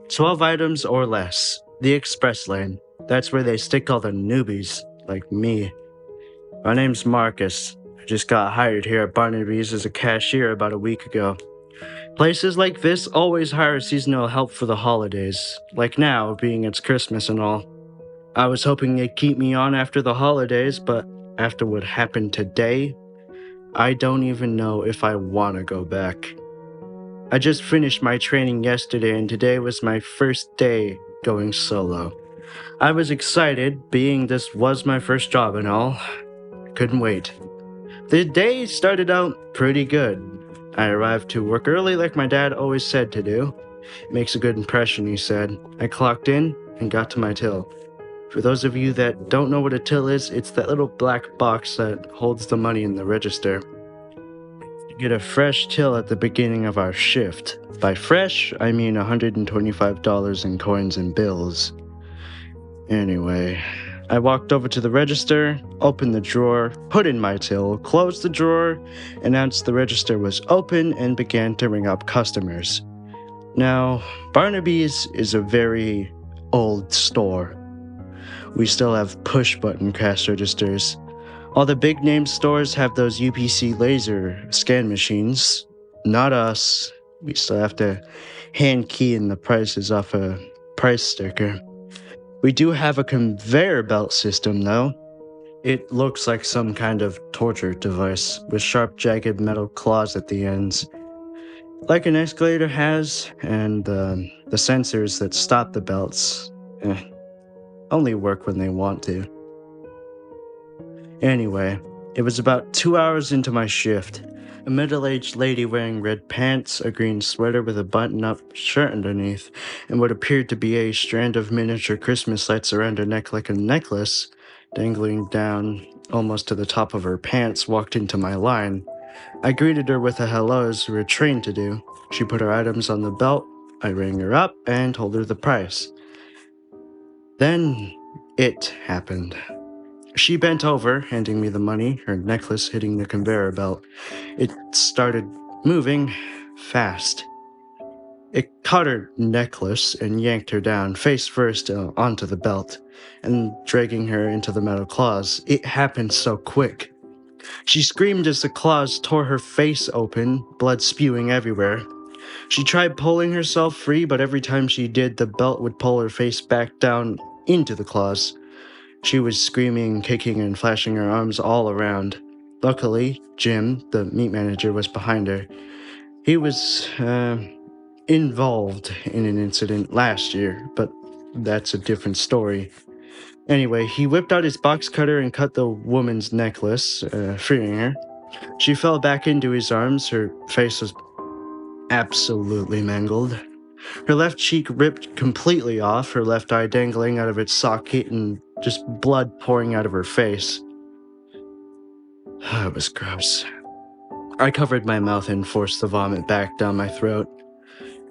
12 items or less. The express lane. That's where they stick all the newbies, like me. My name's Marcus. I just got hired here at Barnaby's as a cashier about a week ago. Places like this always hire seasonal help for the holidays, like now, being it's Christmas and all. I was hoping they'd keep me on after the holidays, but after what happened today, I don't even know if I want to go back. I just finished my training yesterday and today was my first day going solo. I was excited, being this was my first job and all. Couldn't wait. The day started out pretty good. I arrived to work early like my dad always said to do. It makes a good impression, he said. I clocked in and got to my till. For those of you that don't know what a till is, it's that little black box that holds the money in the register. You get a fresh till at the beginning of our shift. By fresh, I mean $125 in coins and bills. Anyway, I walked over to the register, opened the drawer, put in my till, closed the drawer, announced the register was open, and began to ring up customers. Now, Barnaby's is a very old store. We still have push-button cash registers. All the big-name stores have those UPC laser scan machines. Not us. We still have to hand key in the prices off a price sticker. We do have a conveyor belt system, though. It looks like some kind of torture device with sharp, jagged metal claws at the ends. Like an escalator has, and the sensors that stop the belts only work when they want to. Anyway, it was about 2 hours into my shift. A middle-aged lady wearing red pants, a green sweater with a button-up shirt underneath, and what appeared to be a strand of miniature Christmas lights around her neck like a necklace, dangling down almost to the top of her pants, walked into my line. I greeted her with a hello as we were trained to do. She put her items on the belt, I rang her up, and told her the price. Then it happened. She bent over, handing me the money, her necklace hitting the conveyor belt. It started moving fast. It caught her necklace and yanked her down, face first, onto the belt, and dragging her into the metal claws. It happened so quick. She screamed as the claws tore her face open, blood spewing everywhere. She tried pulling herself free, but every time she did, the belt would pull her face back down into the claws. She was screaming, kicking, and flashing her arms all around. Luckily, Jim, the meat manager, was behind her. He was, involved in an incident last year, but that's a different story. Anyway, he whipped out his box cutter and cut the woman's necklace, freeing her. She fell back into his arms. Her face was absolutely mangled. Her left cheek ripped completely off, her left eye dangling out of its socket, and just blood pouring out of her face. It was gross. I covered my mouth and forced the vomit back down my throat.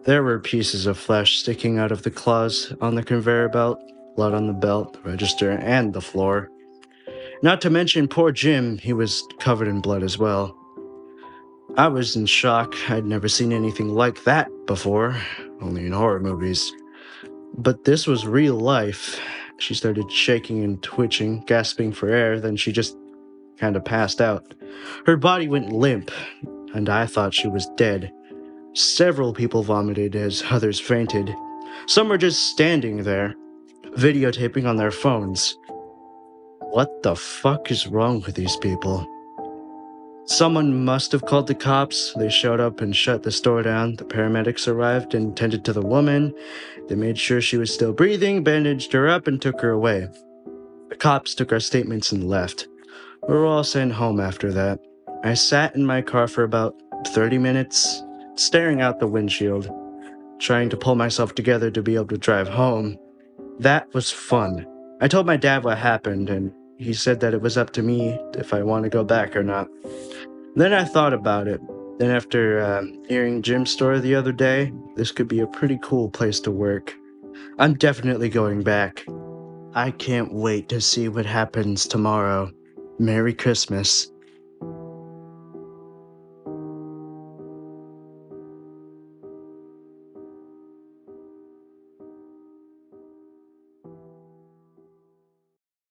There were pieces of flesh sticking out of the claws on the conveyor belt, blood on the belt, the register, and the floor. Not to mention poor Jim, he was covered in blood as well. I was in shock. I'd never seen anything like that before, only in horror movies. But this was real life. She started shaking and twitching, gasping for air, then she just kind of passed out. Her body went limp, and I thought she was dead. Several people vomited as others fainted. Some were just standing there, videotaping on their phones. What the fuck is wrong with these people? Someone must have called the cops. They showed up and shut the store down. The paramedics arrived and tended to the woman. They made sure she was still breathing, bandaged her up, and took her away. The cops took our statements and left. We were all sent home after that. I sat in my car for about 30 minutes, staring out the windshield, trying to pull myself together to be able to drive home. That was fun. I told my dad what happened, and he said that it was up to me if I want to go back or not. Then I thought about it. Then after hearing Jim's story the other day, this could be a pretty cool place to work. I'm definitely going back. I can't wait to see what happens tomorrow. Merry Christmas.